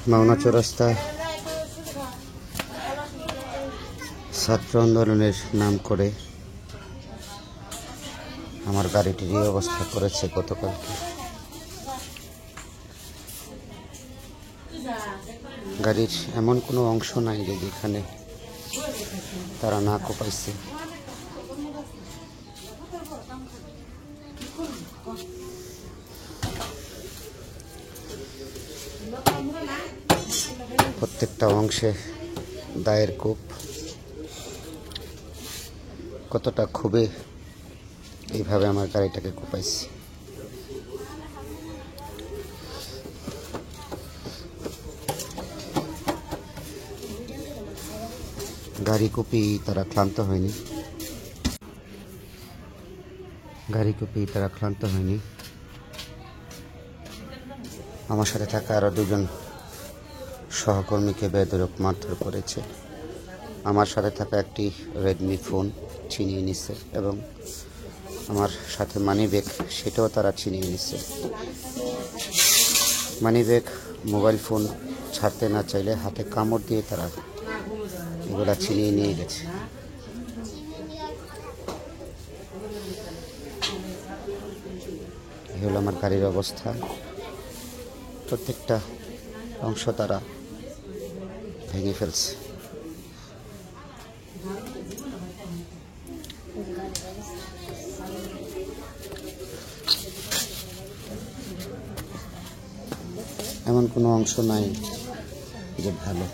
মাওনা চৌরাস্তা ছাত্র আন্দোলনের নাম করে আমার গাড়িটির এই অবস্থা করেছে গতকালকে। গাড়ির এমন কোনো অংশ নাই যে যেখানে তারা না কোপাইছে। প্রত্যেকটা অংশে দায়ের কূপ। কতটা ক্ষোভে এইভাবে আমার গাড়িটাকে কোপাইছে। গাড়ি কুপি তারা ক্লান্ত হয়নি, আমার সাথে থাকা আরো দুজন সহকর্মীকে বেধড়ক মারধর করেছে। আমার সাথে থাকা একটি রেডমি ফোন ছিনিয়ে নিচ্ছে এবং আমার সাথে মানি ব্যাগ, সেটাও তারা ছিনিয়ে নিচ্ছে। মানি ব্যাগ, মোবাইল ফোন ছাড়তে না চাইলে হাতে কামড় দিয়ে তারা এগুলা ছিনিয়ে নিয়ে গেছে। এই হলো আমার গাড়ির অবস্থা। প্রত্যেকটা অংশ তারা ভেঙে ফেলছে। এমন কোনো অংশ নাই যে ভালো।